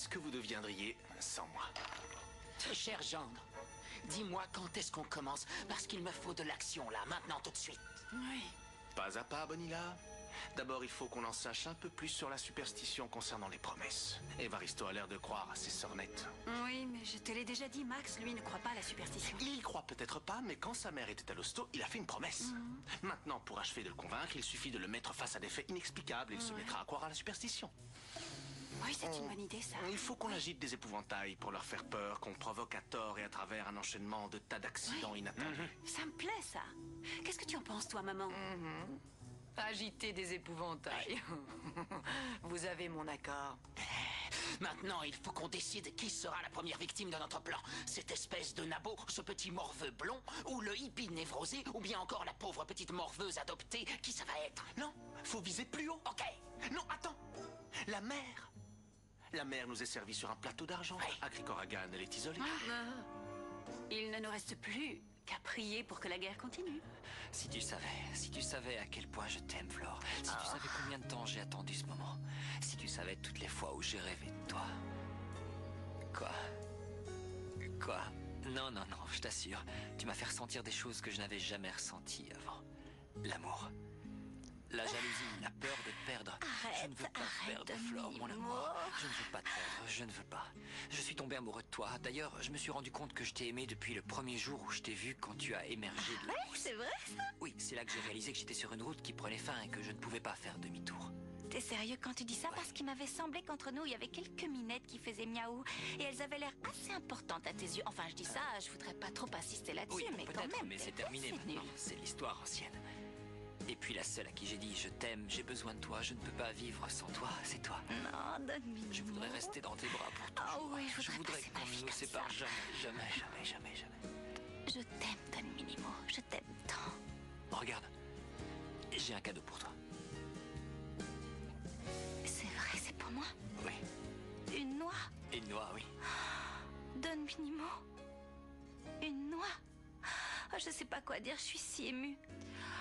ce que vous deviendriez sans moi? Cher gendre, dis-moi quand est-ce qu'on commence, parce qu'il me faut de l'action là, maintenant, tout de suite. Oui. Pas à pas, Bonilla. D'abord, il faut qu'on en sache un peu plus sur la superstition concernant les promesses. Evaristo a l'air de croire à ses sornettes. Oui, mais je te l'ai déjà dit, Max, lui ne croit pas à la superstition. Il y croit peut-être pas, mais quand sa mère était à l'hosto, il a fait une promesse. Maintenant, pour achever de le convaincre, il suffit de le mettre face à des faits inexplicables. Il se mettra à croire à la superstition. Oui, c'est une bonne idée, ça. Il faut qu'on agite des épouvantails pour leur faire peur, qu'on provoque à tort et à travers un enchaînement de tas d'accidents inattendus. Ça me plaît, ça. Qu'est-ce que tu en penses, toi, maman? Agiter des épouvantails. Vous avez mon accord. Maintenant, il faut qu'on décide qui sera la première victime de notre plan. Cette espèce de nabo, ce petit morveux blond, ou le hippie névrosé, ou bien encore la pauvre petite morveuse adoptée. Qui ça va être? Non, faut viser plus haut. Ok. Non, attends. La mère. La mère nous est servie sur un plateau d'argent. Oui. À Krikoragan, elle est isolée. Il ne nous reste plus qu'à prier pour que la guerre continue. Si tu savais à quel point je t'aime, Flore. Si tu savais combien de temps j'ai attendu ce moment. Si tu savais toutes les fois où j'ai rêvé de toi. Quoi? Non, je t'assure. Tu m'as fait ressentir des choses que je n'avais jamais ressenties avant. L'amour. La jalousie, la peur de te perdre. Je ne veux pas te perdre, Flore, mon amour. Je ne veux pas te perdre, je ne veux pas. Je suis tombé amoureux de toi. D'ailleurs, je me suis rendu compte que je t'ai aimé depuis le premier jour où je t'ai vu quand tu as émergé de la Ouais, brousse. c'est vrai, ça? Oui, c'est là que j'ai réalisé que j'étais sur une route qui prenait fin et que je ne pouvais pas faire demi-tour. T'es sérieux quand tu dis ça? Parce qu'il m'avait semblé qu'entre nous, il y avait quelques minettes qui faisaient miaou. Et elles avaient l'air assez importantes à tes yeux. Enfin, je dis ça, je voudrais pas trop insister là-dessus, Oui, mais quand peut-être, même. mais c'est terminé c'est nul. maintenant. C'est l'histoire ancienne. Et puis la seule à qui j'ai dit je t'aime, j'ai besoin de toi, je ne peux pas vivre sans toi, c'est toi. Non, donne-moi. Je voudrais rester dans tes bras pour toujours. Oh oui, je voudrais passer qu'on ma vie ne nous comme sépare ça. jamais. Je t'aime, Don Minimo. Je t'aime tant. Regarde, j'ai un cadeau pour toi. C'est vrai, c'est pour moi. Oui, Une noix. une noix, oui. Don Minimo. Une noix. Oh, je sais pas quoi dire, je suis si émue.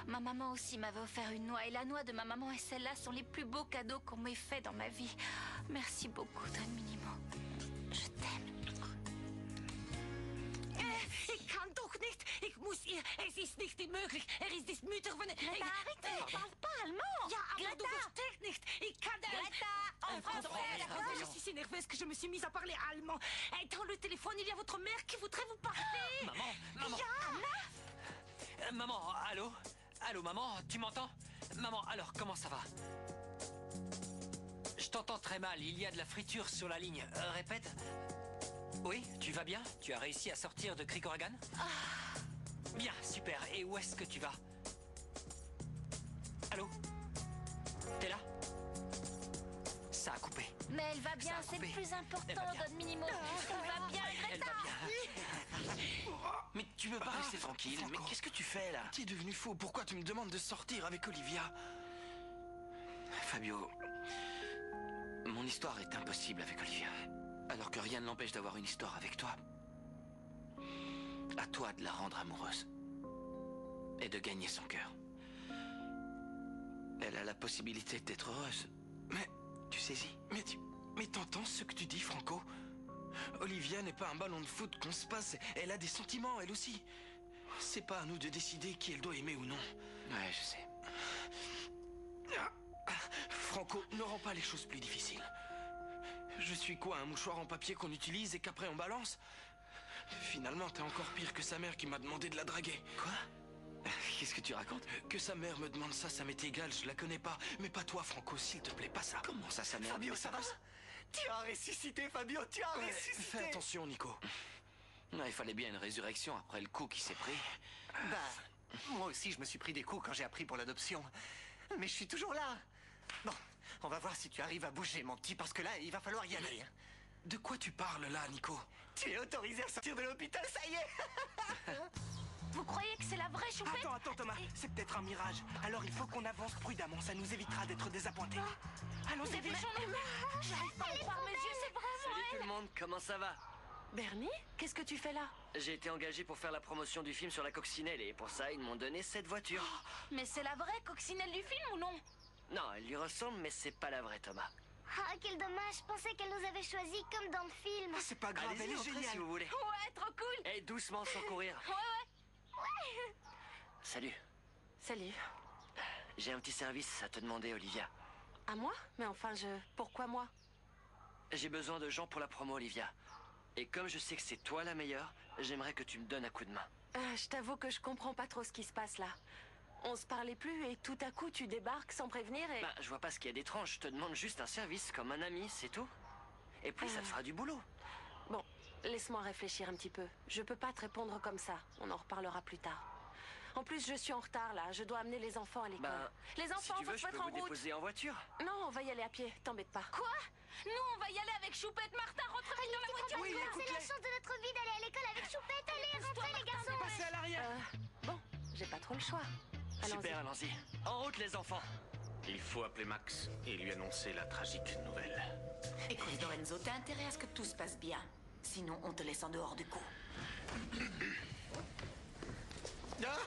Ma maman aussi m'avait offert une noix. Et la noix de ma maman et celle-là sont les plus beaux cadeaux qu'on m'ait fait dans ma vie. Merci beaucoup, Don Minimo. Je t'aime. Ich kann doch nicht. Ich muss ihr. Es ist nicht möglich. Ist Mütter von. Arrêtez, on parle pas allemand. Ja, aber du Greta. verstehst nicht. Ich kann das. Greta, en français. Je suis si nerveuse que je me suis mise à parler allemand. Et dans le téléphone, il y a votre mère qui voudrait vous parler. Maman. Ja. Maman, allô? Allô, maman, tu m'entends? Maman, alors, comment ça va? Je t'entends très mal, il y a de la friture sur la ligne. Répète. Oui, tu vas bien? Tu as réussi à sortir de Krikoragan? Bien, super. Et où est-ce que tu vas? Allô? T'es là? Ça a coupé. Mais elle va bien, Ça a c'est coupé. le plus important, Elle va bien. Don Minimo. Elle va bien, Elle Greta. va bien. Mais tu veux pas rester tranquille? Mais qu'est-ce que tu fais là? Tu es devenu fou. Pourquoi tu me demandes de sortir avec Olivia? Fabio, mon histoire est impossible avec Olivia. Alors que rien ne l'empêche d'avoir une histoire avec toi. À toi de la rendre amoureuse. Et de gagner son cœur. Elle a la possibilité d'être heureuse. Mais, Tu saisis? mais t'entends ce que tu dis, Franco? Olivia n'est pas un ballon de foot qu'on se passe. Elle a des sentiments, elle aussi. C'est pas à nous de décider qui elle doit aimer ou non. Ouais, je sais. Franco, ne rend pas les choses plus difficiles. Je suis quoi, un mouchoir en papier qu'on utilise et qu'après on balance? Finalement, t'es encore pire que sa mère qui m'a demandé de la draguer. Quoi? Qu'est-ce que tu racontes? Que sa mère me demande ça m'est égal, je la connais pas. Mais pas toi, Franco, s'il te plaît, pas ça. Comment ça, sa mère? Fabio, ça va? Tu as ressuscité, Fabio, tu as ressuscité. Fais attention, Nico. Non, il fallait bien une résurrection après le coup qui s'est pris. Bah, moi aussi, je me suis pris des coups quand j'ai appris pour l'adoption. Mais je suis toujours là. Bon, on va voir si tu arrives à bouger, mon petit, parce que là, il va falloir y aller. De quoi tu parles là, Nico? Tu es autorisé à sortir de l'hôpital, ça y est. Vous croyez que c'est la vraie choupette? Attends, Thomas, c'est peut-être un mirage. Alors il faut qu'on avance prudemment, ça nous évitera d'être désappointés. Allons-y, Dépêchons-nous. J'arrive pas à croire mes yeux, c'est vraiment Salut tout elle. le monde, comment ça va? Bernie, qu'est-ce que tu fais là? J'ai été engagé pour faire la promotion du film sur la coccinelle et pour ça ils m'ont donné cette voiture. Mais c'est la vraie coccinelle du film ou non? Non, elle lui ressemble mais c'est pas la vraie Thomas. Ah, quel dommage, je pensais qu'elle nous avait choisis comme dans le film. C'est pas grave, elle Allez-y, est entrez géniale. si vous voulez. Ouais, trop cool. Et doucement, sans courir. Ouais. Salut. Salut. J'ai un petit service à te demander, Olivia. À moi? Mais enfin, Pourquoi moi? J'ai besoin de gens pour la promo, Olivia. Et comme je sais que c'est toi la meilleure, j'aimerais que tu me donnes un coup de main. Je t'avoue que je comprends pas trop ce qui se passe là. On se parlait plus et tout à coup tu débarques sans prévenir et... Bah, je vois pas ce qu'il y a d'étrange. Je te demande juste un service comme un ami, c'est tout. Et puis ça te fera du boulot. Bon, laisse-moi réfléchir un petit peu. Je peux pas te répondre comme ça. On en reparlera plus tard. En plus, je suis en retard là. Je dois amener les enfants à l'école. Bah, les enfants, si tu veux, faut je se peux mettre en vous route. déposer en voiture. Non, on va y aller à pied. T'embête pas. Quoi? Nous, on va y aller avec Choupette. Martin, rentre vite dans la voiture. Oui, C'est la chance de notre vie d'aller à l'école avec Choupette. Allez, rentrez les garçons. Passez à l'arrière. Bon, j'ai pas trop le choix. Allons-y. Super, allons-y. En route, les enfants. Il faut appeler Max et lui annoncer la tragique nouvelle. Écoute, Lorenzo, t'as intérêt à ce que tout se passe bien. Sinon, on te laisse en dehors du coup. Ah,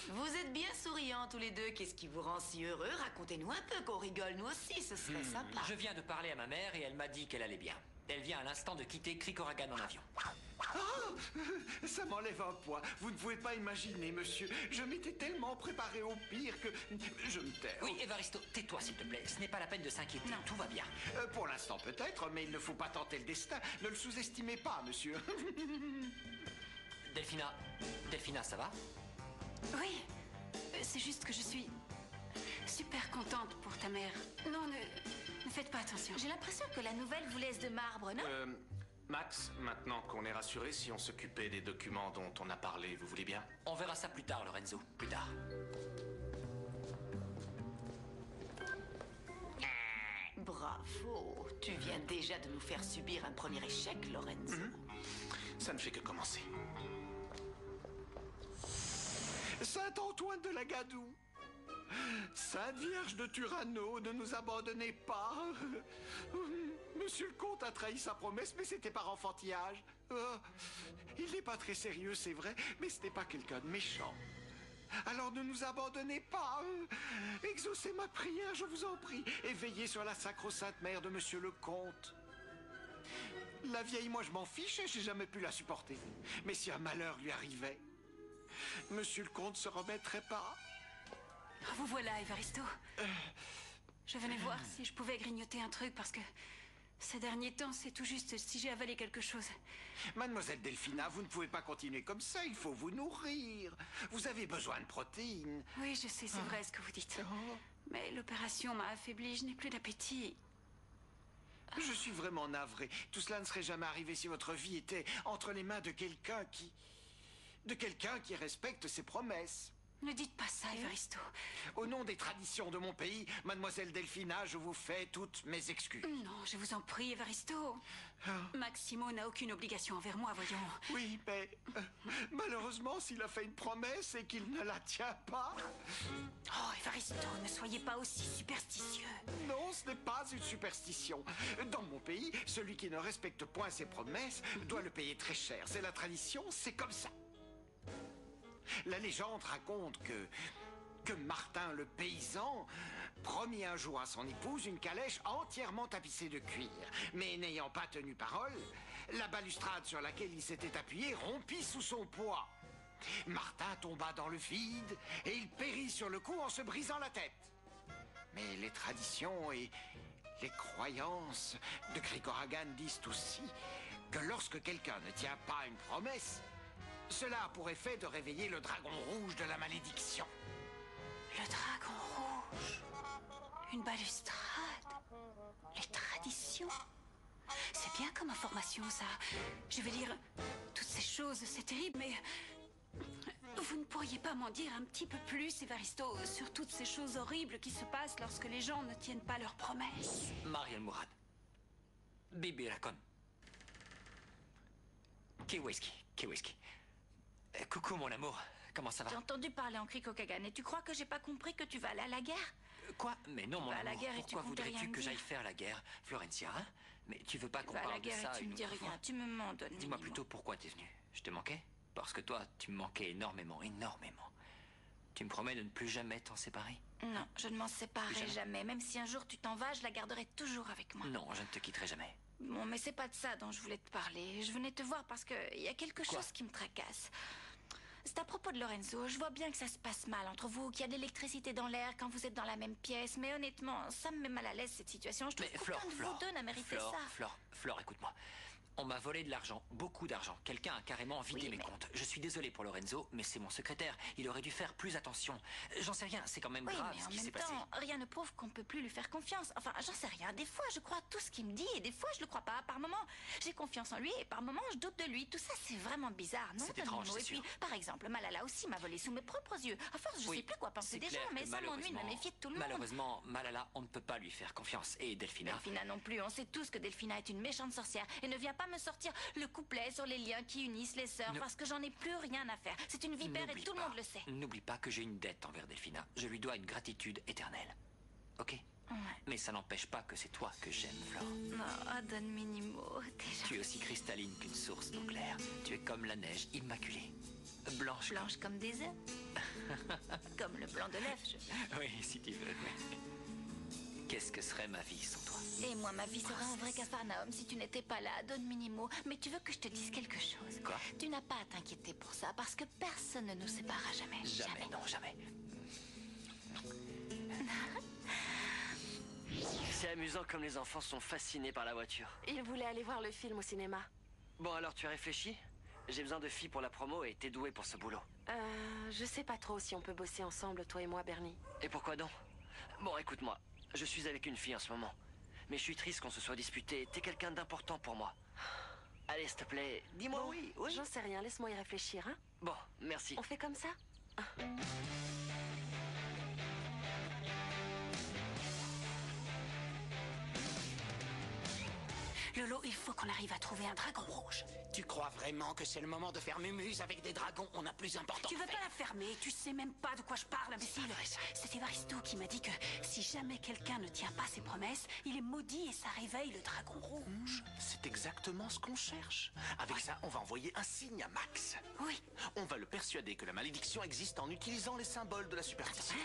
Vous êtes bien souriants tous les deux. Qu'est-ce qui vous rend si heureux? Racontez-nous un peu, qu'on rigole nous aussi, ce serait sympa. Je viens de parler à ma mère et elle m'a dit qu'elle allait bien. Elle vient à l'instant de quitter Krikoragan en avion. ça m'enlève un poids. Vous ne pouvez pas imaginer, monsieur. Je m'étais tellement préparé au pire que... Je me tais. Oui, Evaristo, tais-toi s'il te plaît. Ce n'est pas la peine de s'inquiéter. Tout va bien. Pour l'instant peut-être, mais il ne faut pas tenter le destin. Ne le sous-estimez pas, monsieur. Delphina, ça va? Oui, c'est juste que je suis super contente pour ta mère. Non, ne faites pas attention. J'ai l'impression que la nouvelle vous laisse de marbre, non? Max, maintenant qu'on est rassuré, si on s'occupait des documents dont on a parlé, vous voulez bien? On verra ça plus tard, Lorenzo. Plus tard. Bravo. Tu viens déjà de nous faire subir un premier échec, Lorenzo. Ça ne fait que commencer. Saint-Antoine de la Gadoue, Sainte Vierge de Turano, ne nous abandonnez pas. Monsieur le comte a trahi sa promesse, mais c'était par enfantillage. Il n'est pas très sérieux, c'est vrai, mais ce n'est pas quelqu'un de méchant. Alors ne nous abandonnez pas. Exaucez ma prière, je vous en prie, et veillez sur la sacro-sainte mère de monsieur le comte. La vieille, moi, je m'en fiche et j'ai jamais pu la supporter. Mais si un malheur lui arrivait, monsieur le comte se remettrait pas. Vous voilà, Evaristo. Je venais voir si je pouvais grignoter un truc parce que ces derniers temps, c'est tout juste si j'ai avalé quelque chose. Mademoiselle Delphina, vous ne pouvez pas continuer comme ça, il faut vous nourrir. Vous avez besoin de protéines. Oui, je sais, c'est vrai ce que vous dites. Mais l'opération m'a affaibli, je n'ai plus d'appétit. Je suis vraiment navré. Tout cela ne serait jamais arrivé si votre vie était entre les mains de quelqu'un qui... respecte ses promesses. Ne dites pas ça, Evaristo. Au nom des traditions de mon pays, Mademoiselle Delphina, je vous fais toutes mes excuses. Non, je vous en prie, Evaristo. Maximo n'a aucune obligation envers moi, voyons. Oui, mais malheureusement, s'il a fait une promesse et qu'il ne la tient pas... Oh, Evaristo, ne soyez pas aussi superstitieux. Non, ce n'est pas une superstition. Dans mon pays, celui qui ne respecte point ses promesses doit le payer très cher. C'est la tradition, c'est comme ça. La légende raconte que Martin le paysan promit un jour à son épouse une calèche entièrement tapissée de cuir. Mais n'ayant pas tenu parole, la balustrade sur laquelle il s'était appuyé rompit sous son poids. Martin tomba dans le vide et il périt sur le coup en se brisant la tête. Mais les traditions et les croyances de Krikoragan disent aussi que lorsque quelqu'un ne tient pas une promesse, cela a pour effet de réveiller le dragon rouge de la malédiction. Le dragon rouge. Une balustrade. Les traditions. C'est bien comme information, ça. Je veux dire, toutes ces choses, c'est terrible, mais... Vous ne pourriez pas m'en dire un petit peu plus, Evaristo, sur toutes ces choses horribles qui se passent lorsque les gens ne tiennent pas leurs promesses? Mariel Mourad. Bibi Rakon. Kiwiski. Coucou mon amour, comment ça va? J'ai entendu parler en Krikoragan et tu crois que j'ai pas compris que tu vas aller à la guerre? Quoi? Mais non mon Va à la amour, guerre et tu pourquoi comptes rien voudrais-tu me que dire. j'aille faire la guerre, Florencia, hein? Mais tu veux pas qu'on Va à la parle de guerre ça et tu une me dis autre rien, fois? tu me mens, Don Dis-moi Minimo. plutôt pourquoi t'es venu. Je te manquais? Parce que toi, tu me manquais énormément. Tu me promets de ne plus jamais t'en séparer? Non, je ne m'en séparerai jamais. Même si un jour tu t'en vas, je la garderai toujours avec moi. Non, je ne te quitterai jamais. Bon, mais c'est pas de ça dont je voulais te parler. Je venais te voir parce qu'il y a quelque chose qui me tracasse. C'est à propos de Lorenzo. Je vois bien que ça se passe mal entre vous, qu'il y a de l'électricité dans l'air quand vous êtes dans la même pièce. Mais honnêtement, ça me met mal à l'aise cette situation. Je trouve qu'aucun de vous deux n'a mérité ça. Flore, écoute-moi. On m'a volé de l'argent, beaucoup d'argent. Quelqu'un a carrément vidé mes comptes. Je suis désolé pour Lorenzo, mais c'est mon secrétaire. Il aurait dû faire plus attention. J'en sais rien, c'est quand même grave ce qui s'est passé. Mais en même temps, rien ne prouve qu'on ne peut plus lui faire confiance. Enfin, j'en sais rien. Des fois, je crois tout ce qu'il me dit et des fois, je le crois pas. Par moments, j'ai confiance en lui et par moments, je doute de lui. Tout ça, c'est vraiment bizarre, non? C'est étrange, c'est sûr. Et puis, par exemple, Malala aussi m'a volé sous mes propres yeux. À force, je sais plus quoi penser des gens, mais ça m'ennuie de me méfier de tout le monde. Malheureusement, Malala, on ne peut pas lui faire confiance. Et Delphina? Delphina non plus. On sait tous que Delphina est une méchante sorcière et ne vient pas me sortir le couplet sur les liens qui unissent les sœurs parce que j'en ai plus rien à faire. C'est une vipère et tout le monde le sait. N'oublie pas que j'ai une dette envers Delphina. Je lui dois une gratitude éternelle. Ok? Ouais. Mais ça n'empêche pas que c'est toi que j'aime, Flore. Non, Don Minimo, Tu es aussi cristalline qu'une source d'eau claire. Tu es comme la neige immaculée. Blanche comme des œufs. Comme le blanc de l'œuf, Oui, si tu veux. Qu'est-ce que serait ma vie sans toi? Et moi, ma vie serait un vrai capharnaüm si tu n'étais pas là, Don Minimo. Mais tu veux que je te dise quelque chose? Quoi? Tu n'as pas à t'inquiéter pour ça, parce que personne ne nous séparera jamais. Jamais, non, jamais. C'est amusant comme les enfants sont fascinés par la voiture. Il voulait aller voir le film au cinéma. Bon, alors tu as réfléchi? J'ai besoin de filles pour la promo et t'es doué pour ce boulot. Je sais pas trop si on peut bosser ensemble, toi et moi, Bernie. Et pourquoi donc? Bon, écoute-moi. Je suis avec une fille en ce moment. Mais je suis triste qu'on se soit disputé. T'es quelqu'un d'important pour moi. Allez, s'il te plaît, dis-moi bon, oui. J'en sais rien, laisse-moi y réfléchir, hein? Bon, merci. On fait comme ça? Lolo, il faut qu'on arrive à trouver un dragon rouge. Tu crois vraiment que c'est le moment de faire mumuse avec des dragons? On a plus important. Tu veux pas la fermer? Tu sais même pas de quoi je parle, imbécile. C'est Evaristo qui m'a dit que si jamais quelqu'un ne tient pas ses promesses, il est maudit et ça réveille le dragon rouge. C'est exactement ce qu'on cherche. Avec ça, on va envoyer un signe à Max. Oui. On va le persuader que la malédiction existe en utilisant les symboles de la superstition.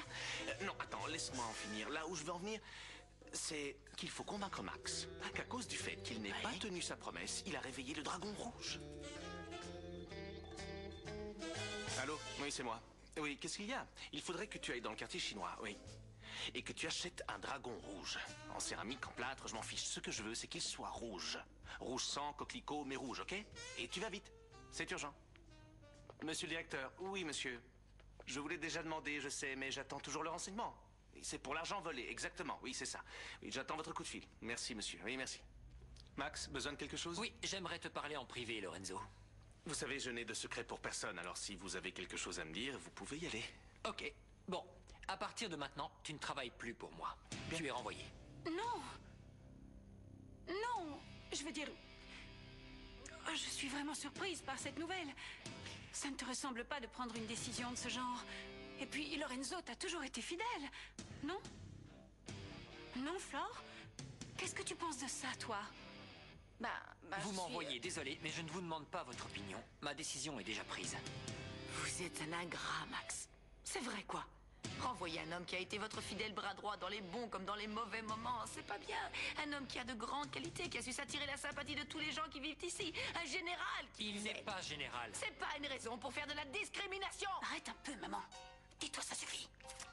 Non, attends, laisse-moi en finir. Là où je veux en venir, c'est qu'il faut convaincre Max qu'à cause du fait qu'il n'ait pas tenu sa promesse, il a réveillé le dragon rouge. Allô? Oui, c'est moi. Oui, qu'est-ce qu'il y a? Il faudrait que tu ailles dans le quartier chinois, oui. Et que tu achètes un dragon rouge. En céramique, en plâtre, je m'en fiche. Ce que je veux, c'est qu'il soit rouge. Rouge sang, coquelicot, mais rouge, ok? Et tu vas vite. C'est urgent. Monsieur le directeur, oui, monsieur. Je vous l'ai déjà demandé, je sais, mais j'attends toujours le renseignement. C'est pour l'argent volé, exactement. Oui, c'est ça. Oui, j'attends votre coup de fil. Merci, monsieur. Oui, merci. Max, besoin de quelque chose? Oui, j'aimerais te parler en privé, Lorenzo. Vous savez, je n'ai de secret pour personne, alors si vous avez quelque chose à me dire, vous pouvez y aller. Ok. Bon, à partir de maintenant, tu ne travailles plus pour moi. Bien. Tu es renvoyé. Non. Non. Je veux dire... Je suis vraiment surprise par cette nouvelle. Ça ne te ressemble pas de prendre une décision de ce genre. Et puis, Lorenzo, t'as toujours été fidèle, non? Non, Flore? Qu'est-ce que tu penses de ça, toi? Vous m'envoyez, désolé, mais je ne vous demande pas votre opinion. Ma décision est déjà prise. Vous êtes un ingrat, Max. C'est vrai, quoi? Renvoyer un homme qui a été votre fidèle bras droit dans les bons comme dans les mauvais moments, c'est pas bien. Un homme qui a de grandes qualités, qui a su s'attirer la sympathie de tous les gens qui vivent ici. Un général qui... Il n'est pas général. C'est pas une raison pour faire de la discrimination. Arrête un peu, maman. Dis-toi, ça suffit.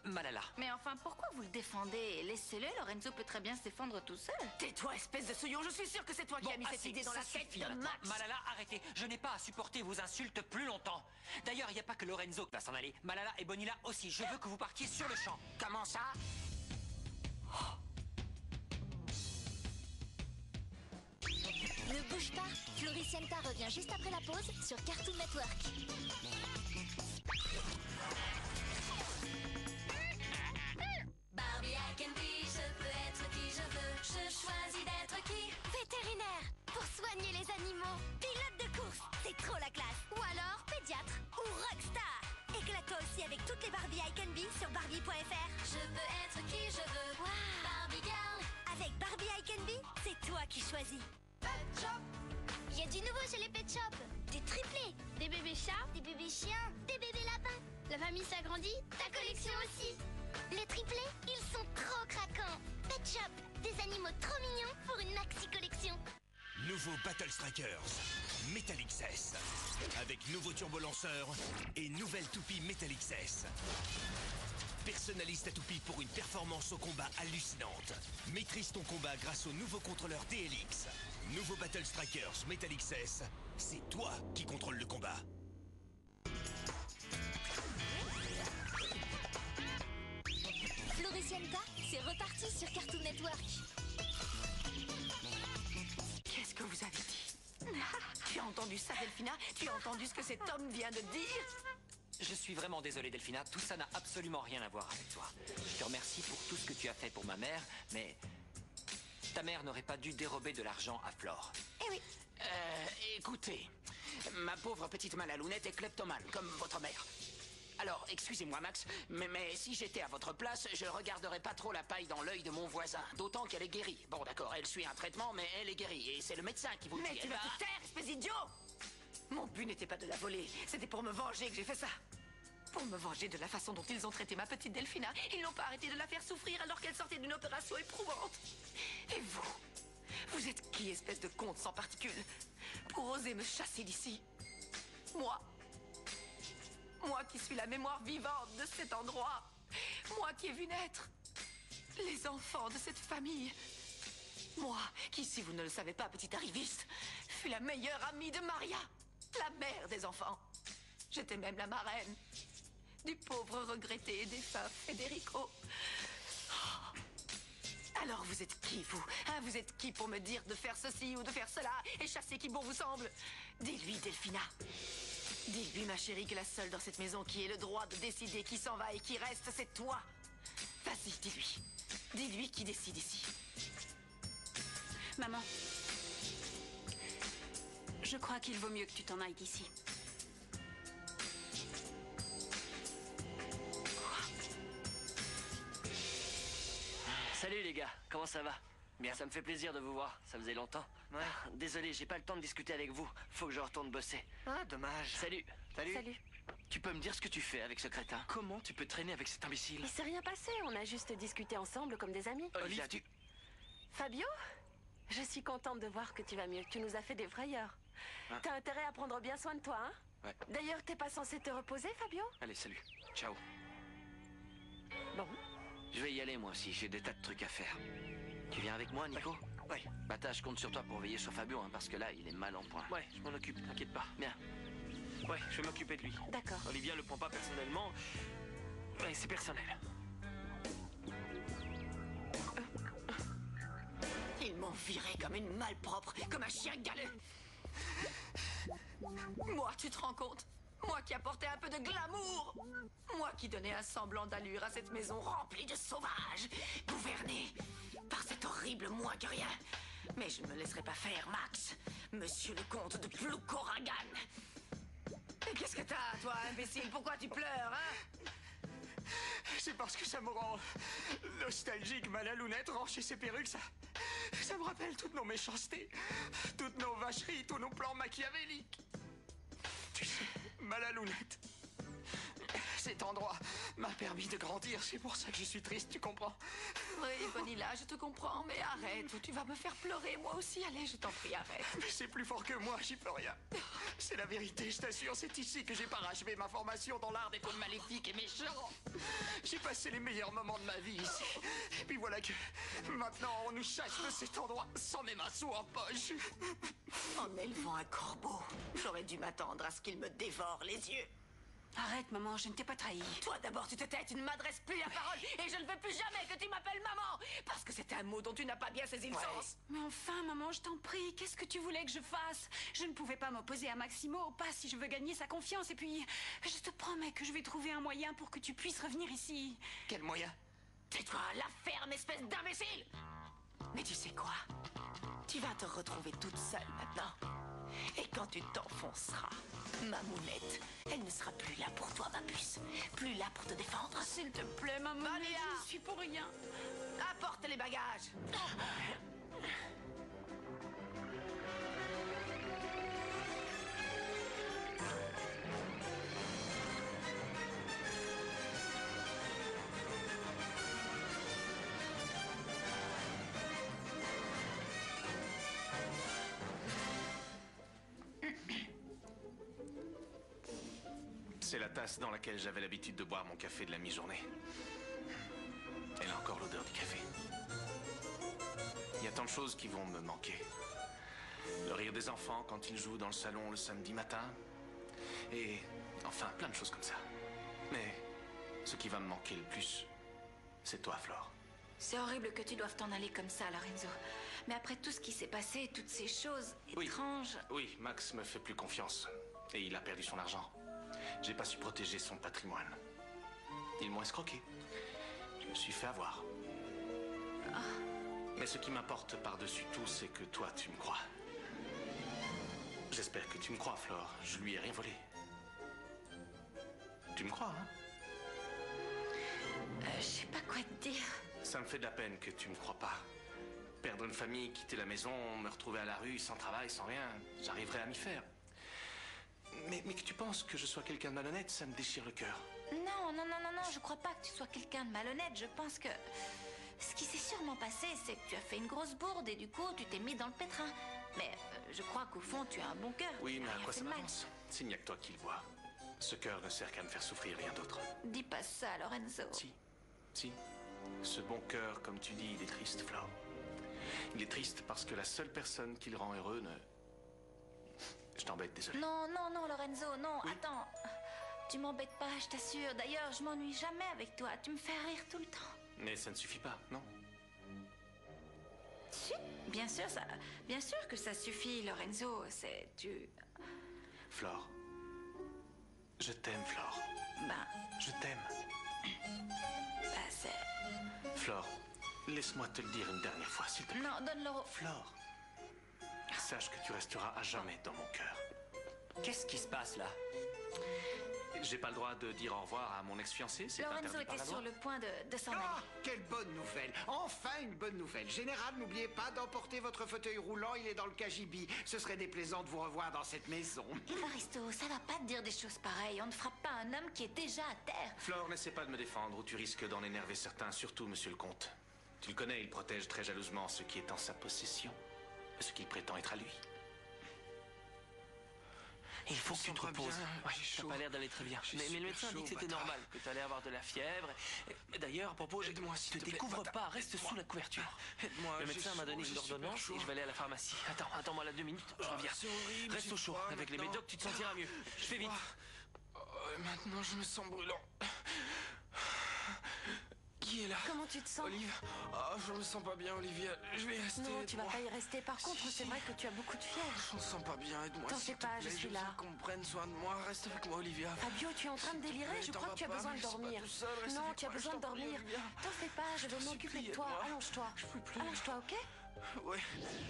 Malala. Mais enfin, pourquoi vous le défendez? Laissez-le, Lorenzo peut très bien se défendre tout seul. Tais-toi, espèce de souillon, je suis sûr que c'est toi qui as mis cette idée dans la tête de Max. Malala, arrêtez. Je n'ai pas à supporter vos insultes plus longtemps. D'ailleurs, il n'y a pas que Lorenzo qui va s'en aller. Malala et Bonilla aussi. Je veux que vous partiez sur le champ. Comment ça? Ne bouge pas, Floricienta revient juste après la pause sur Cartoon Network. Barbie, I can be, je peux être qui je veux, je choisis d'être qui? Vétérinaire, pour soigner les animaux. Pilote de course, c'est trop la classe. Ou alors pédiatre ou rockstar. Éclate-toi aussi avec toutes les Barbie I can be sur Barbie.fr. Je peux être qui je veux, Barbie girl. Avec Barbie I can be, c'est toi qui choisis. Pet Shop. Il y a du nouveau chez les Pet Shop. Des triplés, des bébés chats, des bébés chiens, des bébés lapins. La famille s'agrandit, ta collection aussi. Les triplés, ils sont trop craquants. Pet Shop, des animaux trop mignons pour une maxi collection. Nouveau Battle Strikers, Metal XS. Avec nouveau turbolanceur et nouvelle toupie Metal XS. Personnalise ta toupie pour une performance au combat hallucinante. Maîtrise ton combat grâce au nouveau contrôleur DLX. Nouveau Battle Strikers Metal XS, c'est toi qui contrôle le combat. Floricienta, c'est reparti sur Cartoon Network. Qu'est-ce que vous avez dit? Tu as entendu ça, Delphina? Tu as entendu ce que cet homme vient de dire? Je suis vraiment désolé, Delphina. Tout ça n'a absolument rien à voir avec toi. Je te remercie pour tout ce que tu as fait pour ma mère, mais ta mère n'aurait pas dû dérober de l'argent à Flore. Eh oui. Écoutez, ma pauvre petite Malalounette est kleptomane, comme votre mère. Alors, excusez-moi, Max, mais si j'étais à votre place, je regarderais pas trop la paille dans l'œil de mon voisin. D'autant qu'elle est guérie. Bon, d'accord, elle suit un traitement, mais elle est guérie. Et c'est le médecin qui vous le dit. Mais tu vas te taire, espèce d'idiot! Mon but n'était pas de la voler. C'était pour me venger que j'ai fait ça. Pour me venger de la façon dont ils ont traité ma petite Delphina. Ils n'ont pas arrêté de la faire souffrir alors qu'elle sortait d'une opération éprouvante. Et vous? Vous êtes qui, espèce de conte sans particules? Pour oser me chasser d'ici? Moi qui suis la mémoire vivante de cet endroit. Moi qui ai vu naître les enfants de cette famille. Moi qui, si vous ne le savez pas, petit arriviste, fut la meilleure amie de Maria, la mère des enfants. J'étais même la marraine du pauvre regretté et défunt Federico. Alors vous êtes qui, vous? Hein, vous êtes qui pour me dire de faire ceci ou de faire cela et chasser qui bon vous semble? Dis-lui, Delphina. Dis-lui, ma chérie, que la seule dans cette maison qui ait le droit de décider qui s'en va et qui reste, c'est toi. Vas-y, dis-lui. Dis-lui qui décide ici. Maman, je crois qu'il vaut mieux que tu t'en ailles d'ici. Salut les gars, comment ça va? Bien. Ça me fait plaisir de vous voir, ça faisait longtemps. Ouais. Désolé, j'ai pas le temps de discuter avec vous. Faut que je retourne bosser. Ah, dommage. Salut. Salut. Tu peux me dire ce que tu fais avec ce crétin? Comment tu peux traîner avec cet imbécile? Il s'est rien passé, on a juste discuté ensemble comme des amis. Olivia, tu... Fabio? Je suis contente de voir que tu vas mieux. Tu nous as fait des frayeurs. Hein? T'as intérêt à prendre bien soin de toi, hein? Ouais. D'ailleurs, t'es pas censé te reposer, Fabio? Allez, salut. Ciao. Bon. Je vais y aller, moi aussi. J'ai des tas de trucs à faire. Tu viens avec moi, Nico? Ouais. Bata, je compte sur toi pour veiller sur Fabio, hein, parce que là, il est mal en point. Ouais, je m'en occupe, t'inquiète pas. Bien. Ouais, je vais m'occuper de lui. D'accord. Olivia le prend pas personnellement. Ouais, c'est personnel. Ils m'ont viré comme une malpropre, comme un chien galeux. Moi, tu te rends compte? Moi qui apportais un peu de glamour. Moi qui donnais un semblant d'allure à cette maison remplie de sauvages, gouvernée par cet horrible moins que rien. Mais je ne me laisserai pas faire, Max. Monsieur le comte de Ploukoragan. Et qu'est-ce que t'as, toi, imbécile? Pourquoi tu pleures, hein? C'est parce que ça me rend nostalgique. Malalounette range ses perruques, ça me rappelle toutes nos méchancetés, toutes nos vacheries, tous nos plans machiavéliques. Tu sais, Malalounette, cet endroit m'a permis de grandir. C'est pour ça que je suis triste, tu comprends? Oui, Bonilla, je te comprends, mais arrête ou tu vas me faire pleurer, moi aussi. Allez, je t'en prie, arrête. Mais c'est plus fort que moi, j'y peux rien. C'est la vérité, je t'assure, c'est ici que j'ai parachevé ma formation dans l'art des contes maléfiques et méchants. J'ai passé les meilleurs moments de ma vie ici. Et puis voilà que maintenant on nous chasse de cet endroit sans même un sou en poche. En élevant un corbeau, j'aurais dû m'attendre à ce qu'il me dévore les yeux. Arrête, maman, je ne t'ai pas trahi. Toi d'abord, tu te tais, tu ne m'adresses plus la parole et je ne veux plus jamais que tu m'appelles maman. Parce que c'est un mot dont tu n'as pas bien saisi le sens. Mais enfin, maman, je t'en prie, qu'est-ce que tu voulais que je fasse? Je ne pouvais pas m'opposer à Maximo, pas si je veux gagner sa confiance. Et puis, je te promets que je vais trouver un moyen pour que tu puisses revenir ici. Quel moyen? Tais-toi, la ferme, espèce d'imbécile! Mais tu sais quoi? Tu vas te retrouver toute seule maintenant. Et quand tu t'enfonceras, ma moulette, elle ne sera plus là pour toi, ma puce. Plus là pour te défendre. S'il te plaît, maman, je suis pour rien. Apporte les bagages. C'est la tasse dans laquelle j'avais l'habitude de boire mon café de la mi-journée. Elle a encore l'odeur du café. Il y a tant de choses qui vont me manquer. Le rire des enfants quand ils jouent dans le salon le samedi matin. Et enfin, plein de choses comme ça. Mais ce qui va me manquer le plus, c'est toi, Flore. C'est horrible que tu doives t'en aller comme ça, Lorenzo. Mais après tout ce qui s'est passé, toutes ces choses étranges... Oui, Max me fait plus confiance. Et il a perdu son argent. J'ai pas su protéger son patrimoine. Ils m'ont escroqué. Je me suis fait avoir. Mais ce qui m'importe par-dessus tout, c'est que toi, tu me crois. J'espère que tu me crois, Flore. Je lui ai rien volé. Tu me crois, hein? Je sais pas quoi te dire. Ça me fait de la peine que tu me crois pas. Perdre une famille, quitter la maison, me retrouver à la rue, sans travail, sans rien, j'arriverai à m'y faire. Mais que tu penses que je sois quelqu'un de malhonnête, ça me déchire le cœur. Non, non, non, non, non, je crois pas que tu sois quelqu'un de malhonnête. Je pense que... Ce qui s'est sûrement passé, c'est que tu as fait une grosse bourde et du coup, tu t'es mis dans le pétrin. Mais je crois qu'au fond, tu as un bon cœur. Oui, mais à Rien quoi fait ça de mal. m'avance? S'il n'y a que toi qui le vois. Ce cœur ne sert qu'à me faire souffrir, rien d'autre. Dis pas ça, Lorenzo. Si. Ce bon cœur, comme tu dis, il est triste, Flore. Il est triste parce que la seule personne qui le rend heureux ne... Je t'embête, désolé. Non, non, non, Lorenzo, non, attends. Tu m'embêtes pas, je t'assure. D'ailleurs, je m'ennuie jamais avec toi. Tu me fais rire tout le temps. Mais ça ne suffit pas, non? Si, bien sûr, ça... Bien sûr que ça suffit, Lorenzo. C'est... tu... Flore. Je t'aime, Flore. Je t'aime. C'est... Flore, laisse-moi te le dire une dernière fois, s'il te plaît. Non, donne-le... Flore, sache que tu resteras à jamais dans mon cœur. Qu'est-ce qui se passe, là? J'ai pas le droit de dire au revoir à mon ex-fiancé, c'est Lorenzo interdit par était la loi. sur le point de s'en aller. Quelle bonne nouvelle! Enfin une bonne nouvelle! Général, n'oubliez pas d'emporter votre fauteuil roulant, il est dans le cagibi. Ce serait déplaisant de vous revoir dans cette maison. Evaristo, ça va pas te dire des choses pareilles. On ne frappe pas un homme qui est déjà à terre. Flore, n'essaie pas de me défendre ou tu risques d'en énerver certains, surtout monsieur le comte. Tu le connais, il protège très jalousement ce qui est en sa possession, ce qu'il prétend être à lui. Il faut que tu te reposes. Ouais, t'as pas l'air d'aller très bien. Mais le médecin dit que c'était normal, que t'allais avoir de la fièvre. Et d'ailleurs, à propos, aide-moi si tu te découvre pas, reste sous la couverture. Aide-moi. Le médecin m'a donné une ordonnance et je vais aller à la pharmacie. Attends-moi là 2 minutes, je reviens. Reste au chaud. Avec les médocs, tu te sentiras mieux. Je fais vite. Maintenant, je me sens brûlant. Qui est là? Comment tu te sens? Olive. Je me sens pas bien, Olivia. Je vais y rester. Non, tu vas pas y rester. Par contre, c'est vrai que tu as beaucoup de fièvre. Je me sens pas bien, aide-moi. T'en s'il fais te pas, plaît. je suis là. veux qu'on prenne soin de moi. Reste avec moi, Olivia. Fabio, tu es en train de délirer. Je t'en crois vas que tu as pas, besoin de mais je suis pas dormir. tout seul, reste Non, avec tu as moi, besoin je de t'en prie, dormir. Olivia. T'en fais pas, je vais m'occuper de toi. aide-moi. Allonge-toi. Je peux plus. Allonge-toi, ok? Ouais.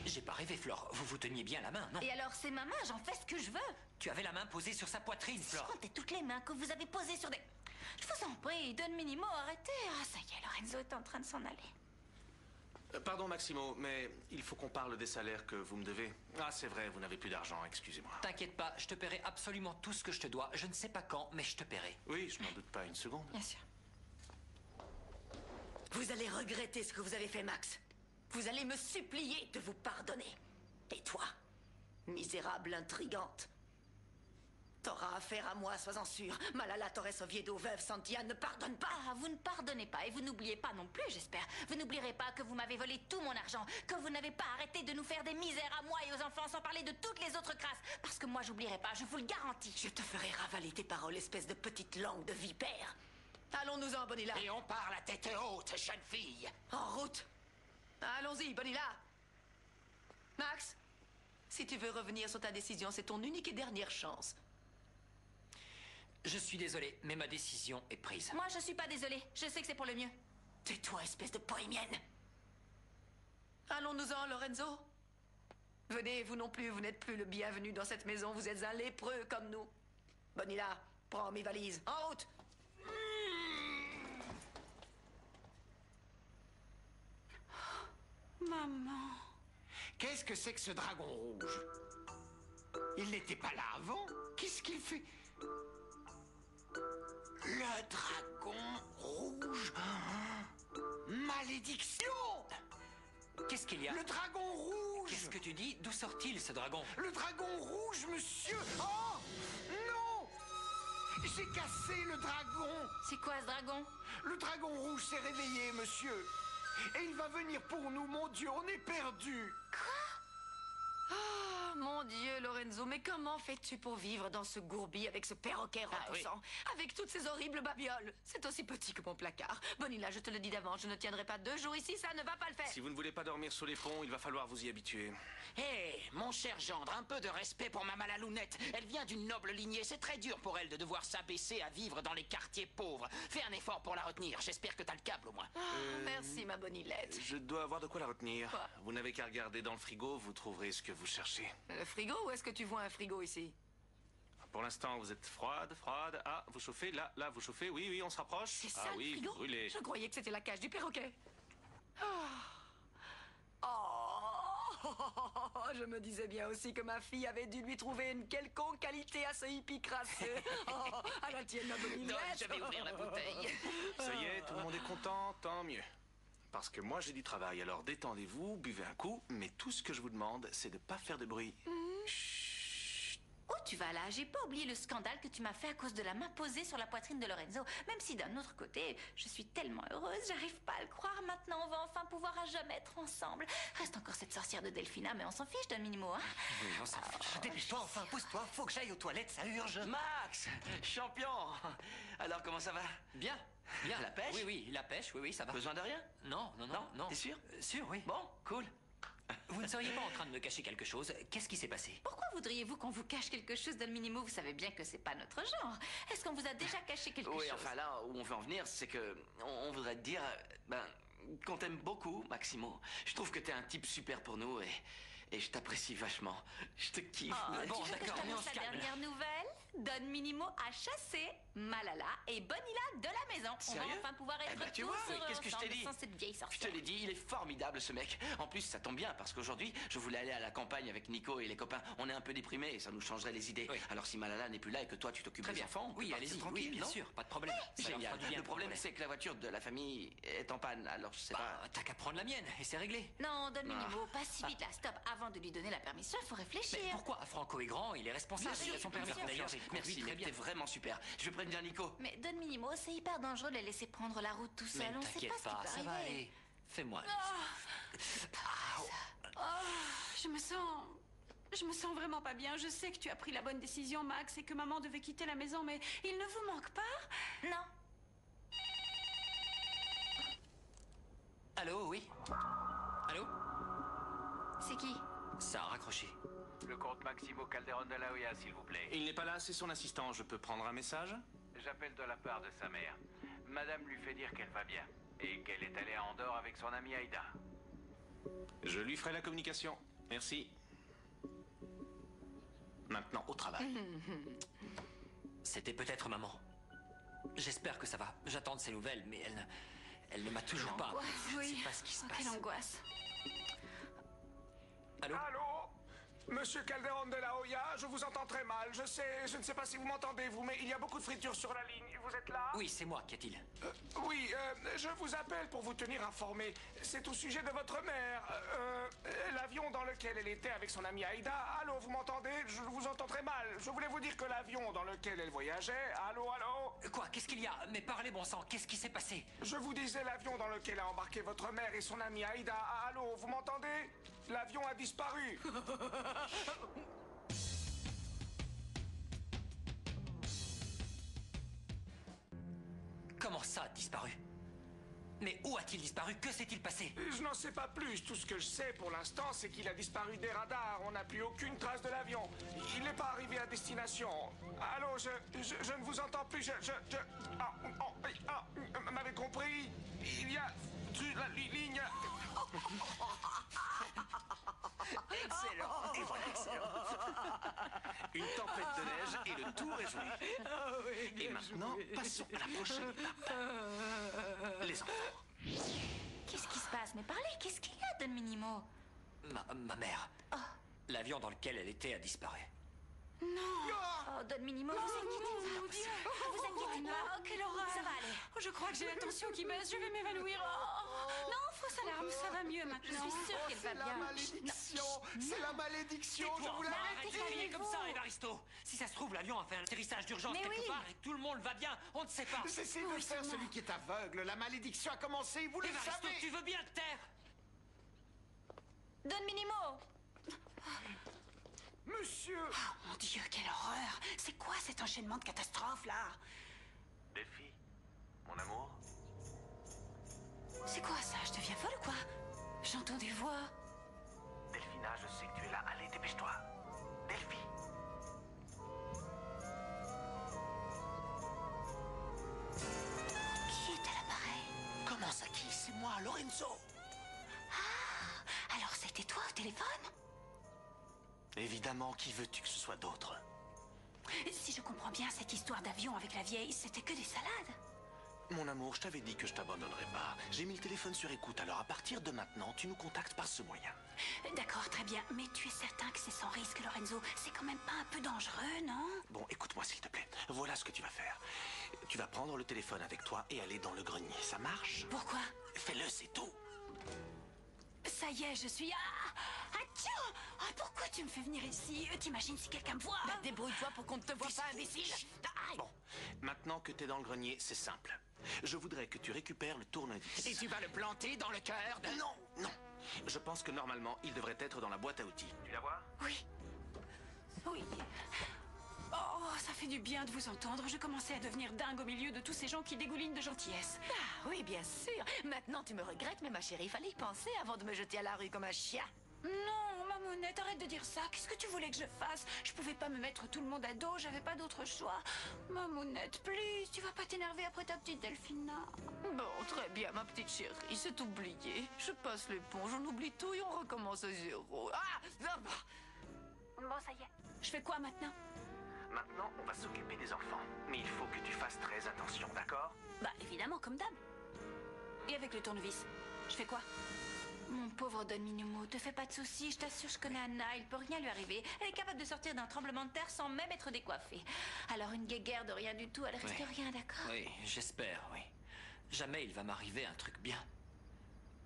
J'ai pas rêvé, Flore. Vous vous teniez bien la main, non? Et alors, c'est ma main, j'en fais ce que je veux. Tu avais la main posée sur sa poitrine, Flore. Comptez toutes les mains que vous avez posées sur des... Je vous en prie, Don Minimo, arrêtez. Ah, ça y est, Lorenzo est en train de s'en aller. Pardon, Maximo, mais il faut qu'on parle des salaires que vous me devez. Ah, c'est vrai, vous n'avez plus d'argent, excusez-moi. T'inquiète pas, je te paierai absolument tout ce que je te dois. Je ne sais pas quand, mais je te paierai. Oui, je n'en doute pas une seconde. Bien sûr. Vous allez regretter ce que vous avez fait, Max. Vous allez me supplier de vous pardonner. Et toi, misérable intrigante, t'auras affaire à moi, sois-en sûr. Malala Torres Oviedo, veuve Santia, ne pardonne pas. Ah, vous ne pardonnez pas et vous n'oubliez pas non plus, j'espère. Vous n'oublierez pas que vous m'avez volé tout mon argent, que vous n'avez pas arrêté de nous faire des misères à moi et aux enfants, sans parler de toutes les autres crasses. Parce que moi, j'oublierai pas, je vous le garantis. Je te ferai ravaler tes paroles, espèce de petite langue de vipère. Allons-nous-en, Bonilla. Et on part la tête haute, jeune fille. En route. Allons-y, Bonilla. Max, si tu veux revenir sur ta décision, c'est ton unique et dernière chance. Je suis désolé, mais ma décision est prise. Moi, je suis pas désolée. Je sais que c'est pour le mieux. Tais-toi, espèce de bohémienne. Allons-nous-en, Lorenzo. Venez, vous non plus, vous n'êtes plus le bienvenu dans cette maison. Vous êtes un lépreux comme nous. Bonilla, prends mes valises. En route. Maman. Qu'est-ce que c'est que ce dragon rouge? Il n'était pas là avant? Qu'est-ce qu'il fait? Le dragon rouge. Malédiction! Qu'est-ce qu'il y a? Le dragon rouge! Qu'est-ce que tu dis? D'où sort-il, ce dragon? Le dragon rouge, monsieur! Oh! Non! J'ai cassé le dragon. C'est quoi ce dragon? Le dragon rouge s'est réveillé, monsieur. Et il va venir pour nous, mon Dieu, on est perdus. Oh, mon Dieu, Lorenzo, mais comment fais-tu pour vivre dans ce gourbi avec ce perroquet repoussant, avec toutes ces horribles babioles? C'est aussi petit que mon placard. Bonilla, je te le dis d'avance, je ne tiendrai pas 2 jours ici, ça ne va pas le faire. Si vous ne voulez pas dormir sous les ponts, il va falloir vous y habituer. Hé, mon cher gendre, un peu de respect pour ma Malalounette. Elle vient d'une noble lignée, c'est très dur pour elle de devoir s'abaisser à vivre dans les quartiers pauvres. Fais un effort pour la retenir, j'espère que t'as le câble au moins. Merci, ma bonillette. Je dois avoir de quoi la retenir. Quoi? Vous n'avez qu'à regarder dans le frigo, vous trouverez ce que vous cherchez. Le frigo, ou est-ce que tu vois un frigo ici? Pour l'instant, vous êtes froide. Ah, vous chauffez, là, vous chauffez. Oui, on se rapproche. C'est ça, ah le oui, frigo? vous brûlez. Je croyais que c'était la cage du perroquet. Je me disais bien aussi que ma fille avait dû lui trouver une quelconque qualité à ce hippie crasseux. À la tienne, ma bonillette. Non, je vais ouvrir la bouteille. Ça y est, tout le monde est content, tant mieux. Parce que moi, j'ai du travail, alors détendez-vous, buvez un coup, mais tout ce que je vous demande, c'est de ne pas faire de bruit. Où tu vas là? J'ai pas oublié le scandale que tu m'as fait à cause de la main posée sur la poitrine de Lorenzo. Même si d'un autre côté, je suis tellement heureuse, j'arrive pas à le croire. Maintenant, on va enfin pouvoir à jamais être ensemble. Reste encore cette sorcière de Delphina, mais on s'en fiche d'un minimo, hein? Oui, on s'en fiche. Dépêche-toi, enfin, pousse-toi, faut que j'aille aux toilettes, ça urge. Max, champion. Alors, comment ça va? Bien. Bien. La pêche? Oui, la pêche, oui, ça va. Besoin de rien? Non. T'es sûr? Sûr, oui. Bon, cool. Vous ne seriez pas en train de me cacher quelque chose? Qu'est-ce qui s'est passé? Pourquoi voudriez-vous qu'on vous cache quelque chose d'un minimo? Vous savez bien que c'est pas notre genre. Est-ce qu'on vous a déjà caché quelque chose? Oui, enfin là où on veut en venir, c'est que on voudrait te dire, qu'on t'aime beaucoup, Maximo. Je trouve que t'es un type super pour nous et je t'apprécie vachement. Je te kiffe. Bon, d'accord, mais on se la calme. dernière nouvelle, Don Minimo a chassé Malala et Bonilla de la maison. Sérieux? On va enfin pouvoir être tu tous vois, heureux qu'est-ce que je t'ai ensemble dit? sans cette vieille Je sorcière. te l'ai dit, il est formidable ce mec. En plus, ça tombe bien parce qu'aujourd'hui, je voulais aller à la campagne avec Nico et les copains. On est un peu déprimés et ça nous changerait les idées. Oui. Alors si Malala n'est plus là et que toi tu t'occupes Très des bien. enfants, on peut Oui, partir allez-y. tranquille, Oui, bien non? sûr, pas de problème. Ça leur Génial. fera du bien Le de problème, rigoler. c'est que la voiture de la famille est en panne. Alors je sais pas. T'as qu'à prendre la mienne et c'est réglé. Non, Don Minimo, pas si vite là. Stop. Avant de lui donner la permission, il faut réfléchir. Mais pourquoi? Franco est grand, il est responsable. Bien sûr, il a son permis. bien sûr. D'ailleurs, Merci, très mais bien. t'es vraiment super. Je vais prévenir Nico. Mais Don Minimo, c'est hyper dangereux de les laisser prendre la route tout Mais seul. On sait t'inquiète pas ce qui pas, peut ça va arriver. aller. Fais-moi. Je me sens vraiment pas bien. Je sais que tu as pris la bonne décision, Max, et que maman devait quitter la maison, mais il ne vous manque pas? Non. Allô, oui? Allô? C'est qui? Ça a raccroché. Le comte Maximo Calderon de la Hoya, s'il vous plaît. Il n'est pas là, c'est son assistant. Je peux prendre un message? J'appelle de la part de sa mère. Madame lui fait dire qu'elle va bien et qu'elle est allée à Andorre avec son amie Aïda. Je lui ferai la communication. Merci. Maintenant, au travail. C'était peut-être maman. J'espère que ça va. J'attends de ses nouvelles, mais elle ne m'a toujours pas appelé. Je ne sais pas ce qui se passe. Quelle angoisse. Allô? Allô? Monsieur Calderon de la Hoya, je vous entends très mal. Je ne sais pas si vous m'entendez, vous, mais il y a beaucoup de friture sur la ligne. Vous êtes là? Oui, c'est moi, qu'y a-t-il? Oui, je vous appelle pour vous tenir informé. C'est au sujet de votre mère. L'avion dans lequel elle était avec son amie Aïda. Allô, vous m'entendez? Je vous entends très mal. Je voulais vous dire que l'avion dans lequel elle voyageait... Allô? Quoi? Qu'est-ce qu'il y a? Mais parlez, bon sang, qu'est-ce qui s'est passé? Je vous disais l'avion dans lequel a embarqué votre mère et son amie Aïda. Allô, vous m'entendez? L'avion a disparu. Comment ça a disparu? Mais où a-t-il disparu? Que s'est-il passé? Je n'en sais pas plus. Tout ce que je sais pour l'instant, c'est qu'il a disparu des radars. On n'a plus aucune trace de l'avion. Il n'est pas arrivé à destination. Allô, je ne vous entends plus. M'avez compris? Il y a la ligne. Excellent. Et voilà, excellent. Une tempête de neige et le tour est joué. Et maintenant, passons à la prochaine étape. Les enfants. Qu'est-ce qui se passe? Mais parlez, qu'est-ce qu'il y a, Don Minimo? Ma mère. L'avion dans lequel elle était a disparu. Non. Oh, Don Minimo, vous inquiétez mon Dieu. Vous inquiétez pas. Oh, quelle horreur. Ça va aller. Je crois que j'ai la tension qui baisse. Je vais m'évanouir. Non, fausse alarme. Ça ça va mieux maintenant. Je suis sûre qu'elle va bien. C'est la malédiction. C'est la malédiction. Je vous l'avais Arrête de crier comme ça, Evaristo. Si ça se trouve, l'avion a fait un atterrissage d'urgence quelque part et tout le monde va bien. On ne sait pas. Cessez de faire celui qui est aveugle. La malédiction a commencé, vous le Evaristo, savez. tu veux bien te taire? Don Minimo. Monsieur. Oh mon Dieu, quelle horreur. C'est quoi cet enchaînement de catastrophes là? Delphi, mon amour. C'est quoi ça? Je deviens folle ou quoi? J'entends des voix. Delphina, je sais que tu es là. Allez, dépêche-toi. Delphi. Qui est à l'appareil? Comment ça, qui? C'est moi, Lorenzo. Ah, alors c'était toi au téléphone? Évidemment, qui veux-tu que ce soit d'autre? Si je comprends bien, cette histoire d'avion avec la vieille, c'était que des salades. Mon amour, je t'avais dit que je t'abandonnerais pas. J'ai mis le téléphone sur écoute, alors à partir de maintenant, tu nous contactes par ce moyen. D'accord, très bien. Mais tu es certain que c'est sans risque, Lorenzo? C'est quand même pas un peu dangereux, non? Bon, écoute-moi s'il te plaît. Voilà ce que tu vas faire. Tu vas prendre le téléphone avec toi et aller dans le grenier. Ça marche? Pourquoi? Fais-le, c'est tout. Ça y est, je suis... Ah, tiens! Ah, pourquoi tu me fais venir ici? T'imagines si quelqu'un me voit? Bah, débrouille-toi pour qu'on ne te voie pas, imbécile. Bon, maintenant que t'es dans le grenier, c'est simple. Je voudrais que tu récupères le tournevis. Et tu vas le planter dans le cœur de... Non, non. Je pense que normalement, il devrait être dans la boîte à outils. Tu la vois? Oui. Oui. Oh, ça fait du bien de vous entendre. Je commençais à devenir dingue au milieu de tous ces gens qui dégoulinent de gentillesse. Ah oui, bien sûr. Maintenant, tu me regrettes, mais ma chérie, il fallait y penser avant de me jeter à la rue comme un chien. Non, mamounette, arrête de dire ça. Qu'est-ce que tu voulais que je fasse? Je pouvais pas me mettre tout le monde à dos, j'avais pas d'autre choix. Mamounette, please, tu vas pas t'énerver après ta petite Delphina. Bon, très bien, ma petite chérie, c'est oublié. Je passe l'éponge, on oublie tout et on recommence à zéro. Ah! Bon, ça y est. Je fais quoi maintenant? Maintenant, on va s'occuper des enfants. Mais il faut que tu fasses très attention, d'accord? Bah, évidemment, comme d'hab. Et avec le tournevis, je fais quoi? Mon pauvre Don Minimo, te fais pas de soucis, je t'assure, je connais Anna, il peut rien lui arriver. Elle est capable de sortir d'un tremblement de terre sans même être décoiffée. Alors une guéguerre de rien du tout, elle risque rien, d'accord? Oui, j'espère, oui. Jamais il va m'arriver un truc bien.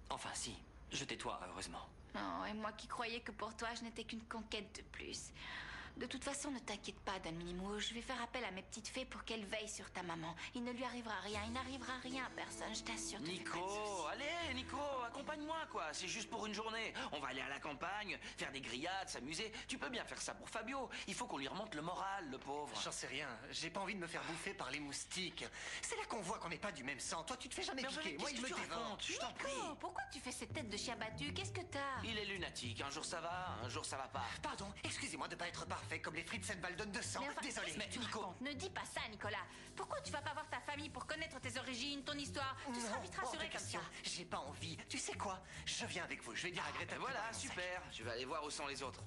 Enfin, si, je tais-toi, heureusement. Oh, et moi qui croyais que pour toi, je n'étais qu'une conquête de plus. De toute façon, ne t'inquiète pas, Don Minimo. Je vais faire appel à mes petites fées pour qu'elles veillent sur ta maman. Il ne lui arrivera rien, il n'arrivera rien à personne, je t'assure. Nico, allez, Nico, accompagne-moi, quoi. C'est juste pour une journée. On va aller à la campagne, faire des grillades, s'amuser. Tu peux bien faire ça pour Fabio. Il faut qu'on lui remonte le moral, le pauvre. J'en sais rien. J'ai pas envie de me faire bouffer par les moustiques. C'est là qu'on voit qu'on n'est pas du même sang. Toi, tu te fais jamais piquer. Moi, il me dévore. Je t'en prie. Nico, pourquoi tu fais cette tête de chien battu? Qu'est-ce que t'as? Il est lunatique. Un jour ça va, un jour ça va pas. Pardon, excusez-moi de pas être parfait comme les Fritzenwaldon de sang. Mais enfin, Désolé. qu'est-ce que tu racontes? Ne dis pas ça, Nicolas. Pourquoi tu vas pas voir ta famille pour connaître tes origines, ton histoire? Tu seras vite rassuré comme ça. J'ai pas envie. Tu sais quoi? Je viens avec vous. Je vais dire à Greta. Voilà, super. Je vais aller voir où sont les autres.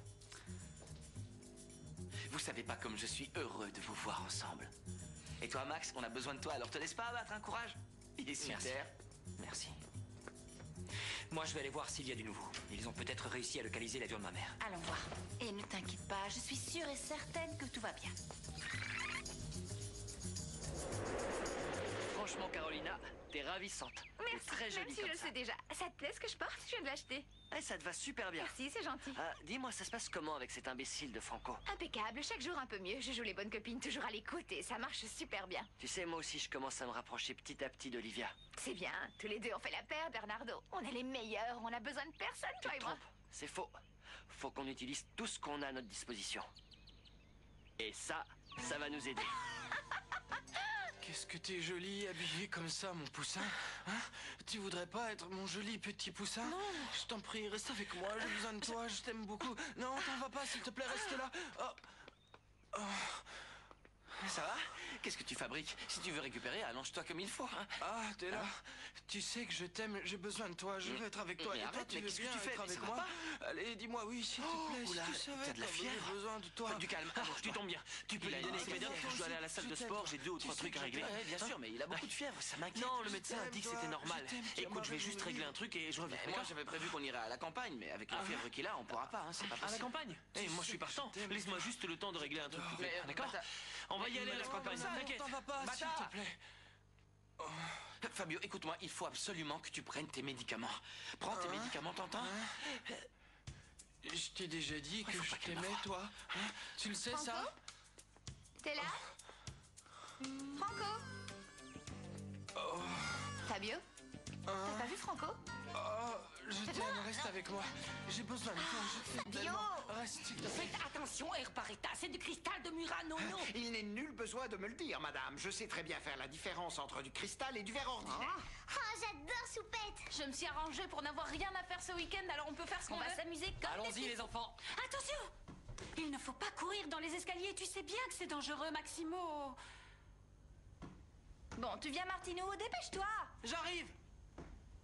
Vous savez pas comme je suis heureux de vous voir ensemble. Et toi, Max, on a besoin de toi, alors te laisse pas abattre, un courage. Il est super. Merci. Moi, je vais aller voir s'il y a du nouveau. Ils ont peut-être réussi à localiser l'avion de ma mère. Allons voir. Et ne t'inquiète pas, je suis sûre et certaine que tout va bien. Franchement, Carolina, t'es ravissante. Merci, Très jolie même si comme je le ça. sais déjà. Ça te plaît ce que je porte? Je viens de l'acheter. Eh, ça te va super bien. Merci, c'est gentil. Dis-moi, ça se passe comment avec cet imbécile de Franco? Impeccable, chaque jour un peu mieux. Je joue les bonnes copines, toujours à l'écoute et ça marche super bien. Tu sais, moi aussi, je commence à me rapprocher petit à petit d'Olivia. C'est bien, tous les deux on fait la paire, Bernardo. On est les meilleurs, on a besoin de personne, toi et moi. C'est faux. Faut qu'on utilise tout ce qu'on a à notre disposition. Et ça va nous aider. Qu'est-ce que t'es jolie, habillée comme ça, mon poussin. Hein? Tu voudrais pas être mon joli petit poussin? Non. Je t'en prie, reste avec moi, j'ai besoin de toi, je t'aime beaucoup. Non, t'en vas pas, s'il te plaît, reste là. Oh. Ça va? Qu'est-ce que tu fabriques? Si tu veux récupérer, allonge-toi comme il faut. Hein? Ah, t'es là. Tu sais que je t'aime, j'ai besoin de toi, je veux être avec toi. Mais Et toi, arrête, tu mais veux qu'est-ce que bien tu fais? être Mais avec ça va moi? pas? Allez, dis-moi oui, s'il te plaît. Oula, Si tu savais t'as de la comme fièvre. j'ai besoin de toi. Du calme. Tu tombes bien. Tu peux lui donner les médocs. Je dois aller à la salle de sport, j'ai 2 ou 3 trucs à régler. Ouais, Bien sûr, mais il a beaucoup de fièvre, ça m'inquiète. Non, le médecin a dit que c'était normal. Écoute, je vais juste régler un truc et je reviens. Moi, j'avais prévu qu'on irait à la campagne, mais avec la fièvre qu'il a, on pourra pas, hein, c'est pas À la possible. campagne? Eh, moi je suis partant. Laisse-moi juste le temps de régler un truc. Mais, D'accord? Bata- On va y aller à la Mais campagne. comme ça, T'inquiète. t'en vas pas, Bata. s'il te plaît. Fabio, écoute-moi, il faut absolument que tu prennes tes médicaments. Prends tes médicaments, t'entends? Je t'ai déjà dit que je t'aimais, toi. Tu le sais, Franco, ça? t'es là? Franco? Fabio? T'as pas vu Franco? Je t'aime, reste avec moi. J'ai besoin de toi, je t'aime tellement. Reste, s'il te plaît. Faites attention, Herpareta, c'est du cristal de Murano, non? Il n'est nul besoin de me le dire, madame. Je sais très bien faire la différence entre du cristal et du verre ordinaire. Oh, j'adore Soupette. Je me suis arrangée pour n'avoir rien à faire ce week-end, alors on peut faire ce qu'on veut. On va s'amuser comme des Allons-y, petits- les enfants. Attention! Il ne faut pas courir dans les escaliers, tu sais bien que c'est dangereux, Maximo. Bon, tu viens Martino, dépêche-toi. J'arrive.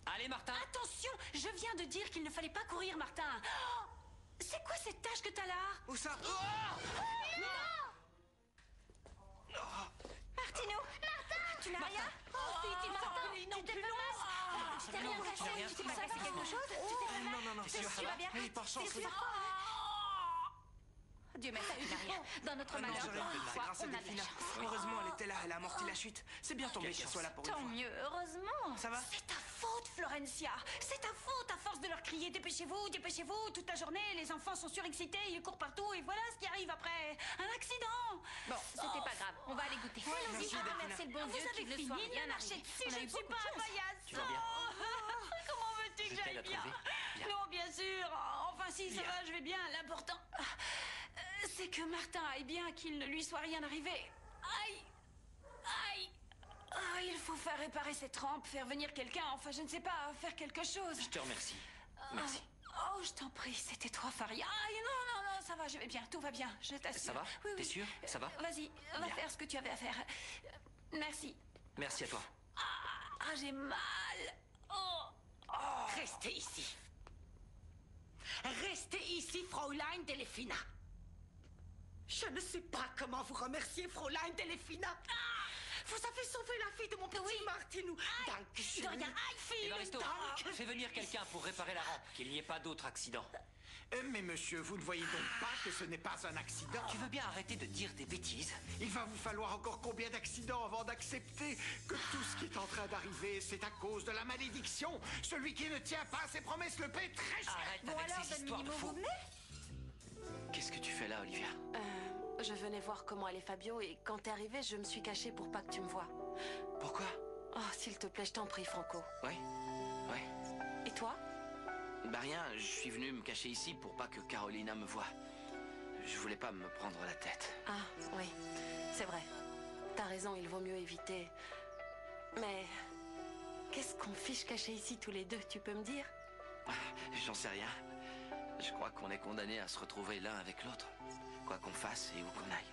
Allez, Martin. Attention, je viens de dire qu'il ne fallait pas courir, Martin. Oh, c'est quoi cette tache que t'as là? Où ça? Martino! Martin! Tu n'as rien? Oh, si, tu m'as tu t'es fait mal? Tu t'es rien cassé? Tu t'es pas cassé quelque chose? Tu t'es fait mal? Non, T'es sûr, tu vas bien? Hey, par chance, T'es sûr? Dieu merci, tu n'as rien. Dans notre non, malheur, j'ai rien. C'est parfois, grâce à on a de la Delphina. chance. Heureusement, elle était là, elle a amorti la chute. C'est bien tombé qu'elle soit là pour une Tant fois. mieux, heureusement. Ça va? C'est ta faute, Florencia. C'est ta faute à force de leur crier dépêchez-vous, dépêchez-vous. Toute la journée, les enfants sont surexcités, ils courent partout et voilà ce qui arrive après. Un accident. Bon, c'était pas grave. On va aller goûter. Allons-y, Merci, on Delphina. remercie le bon Vous Dieu avez qu'il ne fini soit de rien me marcher arrivé. dessus, On a je eu ne suis beaucoup pas de un chance. paillasson. Tu vas bien? Comment veux-tu que Je t'aide j'aille à te bien? relever. Viens. Non, bien sûr. Enfin, si, ça va, je vais bien. L'important, c'est que Martin aille bien, qu'il ne lui soit rien arrivé. Aïe! Aïe! Ah, il faut faire réparer cette rampe, faire venir quelqu'un, enfin, je ne sais pas, faire quelque chose. Je te remercie. Merci. Oh, je t'en prie, c'était toi, Faria. Aïe, non, ça va, je vais bien, tout va bien, je t'assure. Ça va? Oui, T'es oui. sûr? Ça va? Vas-y, va Bien. faire ce que tu avais à faire. Merci. Merci à toi. Ah, j'ai mal. Oh. Restez ici. Restez ici, Fräulein Delphina. Je ne sais pas comment vous remercier, Fräulein Delphina. Vous avez sauvé la fille de mon petit Martinou. Dankeschön. De rien. Aïe, fille. Evaristo, fais venir quelqu'un pour réparer la rampe, qu'il n'y ait pas d'autre accident. Mais monsieur, vous ne voyez donc pas que ce n'est pas un accident? Tu veux bien arrêter de dire des bêtises? Il va vous falloir encore combien d'accidents avant d'accepter que tout ce qui est en train d'arriver, c'est à cause de la malédiction? Celui qui ne tient pas ses promesses le paie très cher. Arrête Bon avec alors, ces Don histoires de Minimo, faux. vous venez? Qu'est-ce que tu fais là, Olivia? Je venais voir comment allait Fabio et quand t'es arrivé, je me suis cachée pour pas que tu me vois. Pourquoi? Oh, s'il te plaît, je t'en prie, Franco. Ouais. Et toi? Bah rien, je suis venu me cacher ici pour pas que Carolina me voie. Je voulais pas me prendre la tête. Ah, oui, c'est vrai. T'as raison, il vaut mieux éviter. Mais qu'est-ce qu'on fiche caché ici tous les deux, tu peux me dire? J'en sais rien. Je crois qu'on est condamnés à se retrouver l'un avec l'autre. Quoi qu'on fasse et où qu'on aille.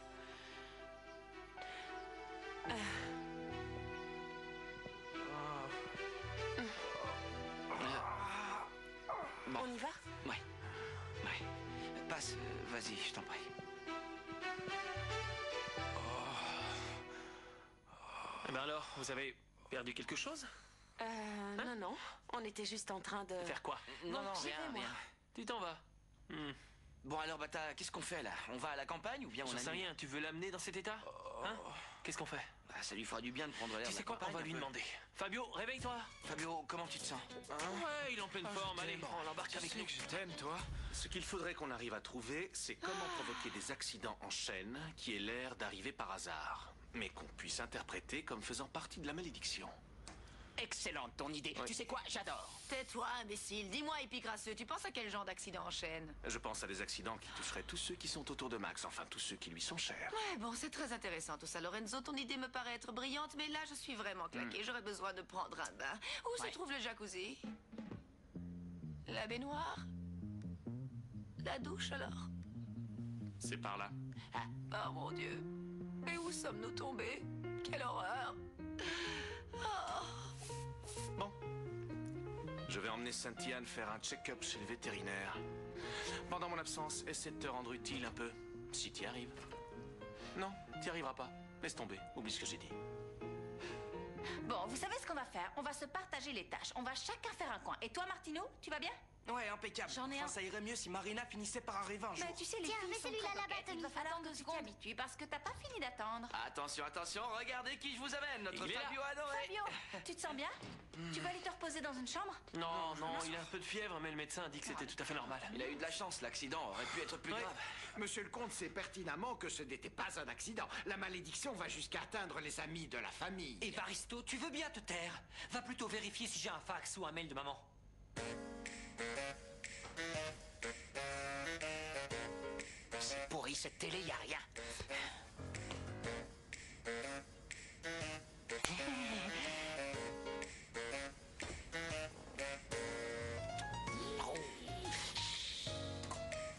Bon. On y va? Ouais. Passe, vas-y, je t'en prie. Eh ben alors, vous avez perdu quelque chose? Non. On était juste en train de... Faire quoi? Non, j'y rien, vais, moi. rien. Tu t'en vas. Bon alors, Bata, qu'est-ce qu'on fait là? On va à la campagne ou bien on J'en sais annule? rien, tu veux l'amener dans cet état? Hein? Qu'est-ce qu'on fait? Bah, ça lui fera du bien de prendre l'air Tu de sais la quoi? campagne, On va un lui peu. demander. Fabio, réveille-toi. Fabio, comment tu te sens? Ouais, il est en pleine forme. Allez, on l'embarque avec nous. Je t'aime, toi. Ce qu'il faudrait qu'on arrive à trouver, c'est comment provoquer des accidents en chaîne qui aient l'air d'arriver par hasard, mais qu'on puisse interpréter comme faisant partie de la malédiction. Excellente ton idée. Ouais. Tu sais quoi? J'adore. Tais-toi, imbécile. Dis-moi, épicrasseux, tu penses à quel genre d'accident en chaîne? Je pense à des accidents qui toucheraient tous ceux qui sont autour de Max, enfin tous ceux qui lui sont chers. Ouais, bon, c'est très intéressant tout ça, Lorenzo. Ton idée me paraît être brillante, mais là, je suis vraiment claquée. J'aurais besoin de prendre un bain. Où se trouve le jacuzzi? La baignoire? La douche, alors? C'est par là. Oh, mon Dieu. Et où sommes-nous tombés? Quelle horreur! Oh. Bon. Je vais emmener Saint-Yann faire un check-up chez le vétérinaire. Pendant mon absence, essaie de te rendre utile un peu, si t'y arrives. Non, t'y arriveras pas. Laisse tomber, oublie ce que j'ai dit. Bon, vous savez ce qu'on va faire? On va se partager les tâches. On va chacun faire un coin. Et toi, Martino, tu vas bien? Ouais, impeccable. J'en ai Enfin, un. ça irait mieux si Marina finissait par arriver un jour. Bah, tu sais, les Tiens, filles mets sont celui-là très là-bas, coquettes. Il Tony. va falloir que tu t'y habitues parce que t'as pas fini d'attendre. Attention, attention, regardez qui je vous amène, notre Il est là. Fabio adoré. Fabio, tu te sens bien? Tu vas aller te reposer dans une chambre? Non, il a un peu de fièvre, mais le médecin a dit que c'était tout à fait normal. Il a eu de la chance, l'accident aurait pu être plus grave. Monsieur le comte sait pertinemment que ce n'était pas un accident. La malédiction va jusqu'à atteindre les amis de la famille. Et Baristo, tu veux bien te taire? Va plutôt vérifier si j'ai un fax ou un mail de maman. C'est pourri cette télé, y a rien.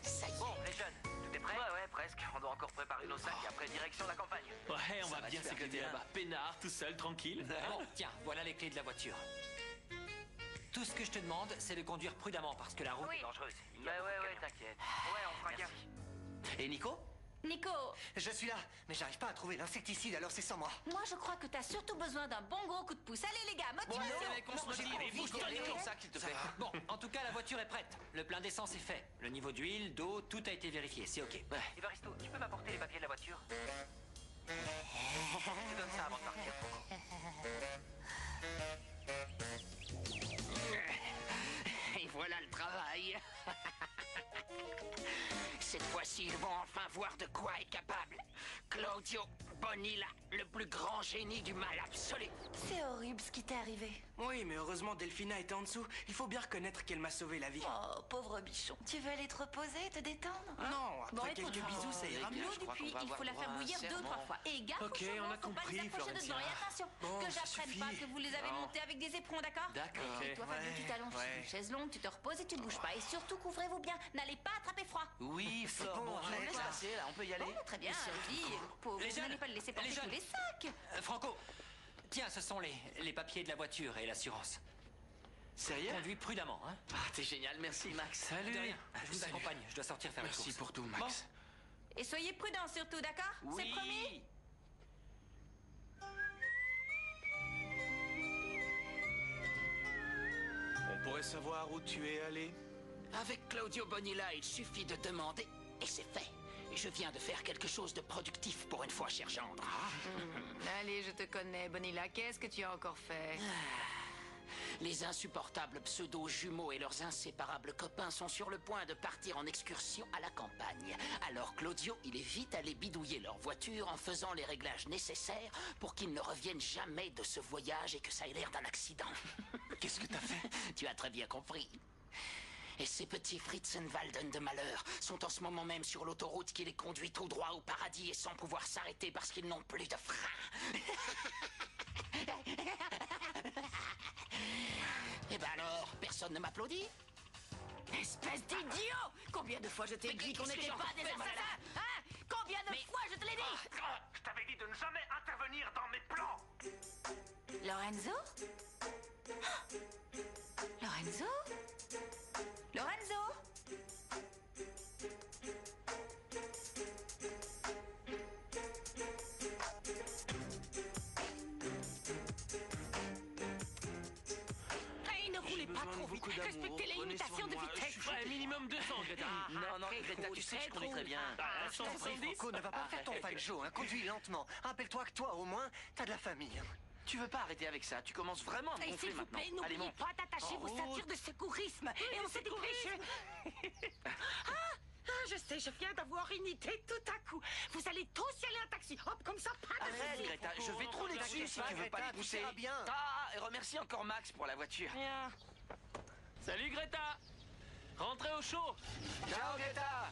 Ça y est. Bon, les jeunes, tout est prêt? Ouais, presque. On doit encore préparer nos sacs et après direction la campagne. Ouais, on Ça va va bien te faire s'éclater du bien. là-bas. Peinard, tout seul, tranquille. Bon, tiens, voilà les clés de la voiture. Tout ce que je te demande, c'est de conduire prudemment parce que la route est dangereuse. Ouais, t'inquiète. Ouais, on fera gaffe. Et Nico? Nico, Je suis là, mais j'arrive pas à trouver l'insecticide, alors c'est sans moi. moi je crois que t'as surtout besoin d'un bon gros coup de pouce. Allez les gars, motivation! S'il te plaît. Bon, en tout cas, la voiture est prête. Le plein d'essence est fait. Le niveau d'huile, d'eau, tout a été vérifié. C'est OK. Evaristo, tu peux m'apporter les papiers de la voiture? Tu donnes ça avant de partir. Et voilà le travail. Cette fois-ci, ils vont enfin voir de quoi est capable Claudio Bonilla, le plus grand génie du mal absolu. C'est horrible ce qui t'est arrivé. Oui, mais heureusement Delphina était en dessous. Il faut bien reconnaître qu'elle m'a sauvé la vie. Oh, pauvre bichon. Tu veux aller te reposer, te détendre? Non, après Bon, quelques écoute, bisous, ça ira mieux. l'eau du puits, il faut la faire bouillir 2 ou 3 fois. Et gaffe Ok, aux chevaux, on a faut pas les compris, approcher de dedans. Et Florentia. attention, Bon, que ça j'apprenne suffit. pas que vous les avez Non. montés avec des éperons, d'accord? D'accord. Et toi, Fabio, tu t'allonges sur une chaise longue, tu te reposes et tu ne bouges pas. Et surtout, couvrez-vous bien. N'allez pas attraper froid. Oui, Flore, bon, bon, je allez, vais ça. passer là, on peut y aller. Bon, très bien, allez-y. Pauvre, Les vous jeunes, n'allez pas le laisser porter les tous jeunes. les sacs. Franco, tiens, ce sont les papiers de la voiture et l'assurance. Sérieux? Conduis prudemment, hein? Ah, t'es génial, merci Max. Salut. De rien, je vous accompagne. Je dois sortir faire les Merci courses. pour tout, Max. Et soyez prudents surtout, d'accord? C'est promis? On pourrait savoir où tu es allé? Avec Claudio Bonilla, il suffit de demander et c'est fait. Je viens de faire quelque chose de productif pour une fois, cher gendre. Allez, je te connais, Bonilla. Qu'est-ce que tu as encore fait? Les insupportables pseudo-jumeaux et leurs inséparables copains sont sur le point de partir en excursion à la campagne. Alors Claudio, il est vite allé bidouiller leur voiture en faisant les réglages nécessaires pour qu'ils ne reviennent jamais de ce voyage et que ça ait l'air d'un accident. Qu'est-ce que t'as fait? Tu as très bien compris. Et ces petits Fritzenwalden de malheur sont en ce moment même sur l'autoroute qui les conduit tout droit au paradis et sans pouvoir s'arrêter parce qu'ils n'ont plus de frein. Eh ben alors, personne ne m'applaudit? Espèce d'idiot! Combien de fois je t'ai dit qu'on qu'est-ce que n'était j'en pas fais, des madame? assassins? Hein? Combien de fois je te l'ai dit? Je t'avais dit de ne jamais intervenir dans mes plans. Lorenzo? Lorenzo? Lorenzo? Hey, ne roulez pas trop vite. Respectez les limitations de vitesse. Ouais, minimum 200, Greta. Non, Greta, tu sais que je conduis très bien. Ah, Je t'en prie, 170? Franco, ne va pas faire ton falcho, hein. Conduis lentement. Rappelle-toi que toi, au moins, t'as de la famille. hein. Tu veux pas arrêter avec ça? Tu commences vraiment à me Et gonfler s'il vous maintenant. plaît, Allez, n'oubliez monte. pas d'attacher En vos route. ceintures de secourisme. Et on se dépêche. Je sais, je viens d'avoir une idée tout à coup. Vous allez tous y aller en taxi. Hop, comme ça, pas de Arrête, soucis. Greta, je vais te rouler dessus si tu veux pas les pousser. Ah, et remercie encore Max pour la voiture. Salut, Greta. Rentrez au chaud. Ciao, Greta.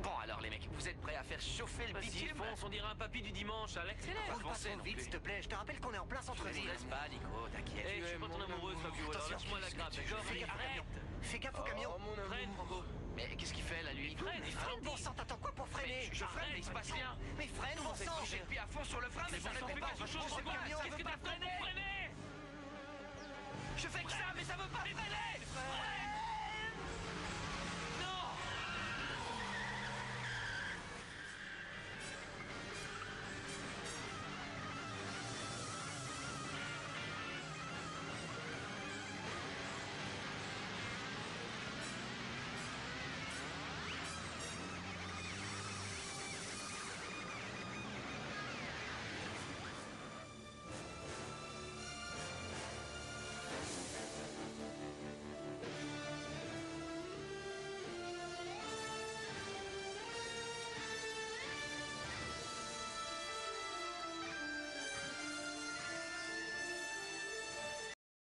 Bon, alors les mecs, vous êtes prêts à faire chauffer le Vas-y, bitume? fonce, on dirait un papy du dimanche. Accélère. Pas Roule pas foncer trop non vite, plus. s'il te plaît. Je te rappelle qu'on est en plein Je centre-ville. ne laisse pas, Nico, t'inquiète. Eh, je suis pas ton amoureuse, Fabio. Alors Attention. lâche-moi la grappe, d'accord? Fais gaffe au Arrête. camion. Fais gaffe au camion. Freine, Franco. Mais qu'est-ce qu'il fait là, lui? Freine, Freine, bon sang, t'attends quoi pour freiner? Je freine, mais il se passe rien. Mais freine, bon sang. J'ai le pied à fond sur le frein, mais ça ne Fais fait pas. quelque chose, Je sais Franco. pas, Qu'est-ce que t'as fait pour freiner? Je fais que ça, mais ça veut pas freiner.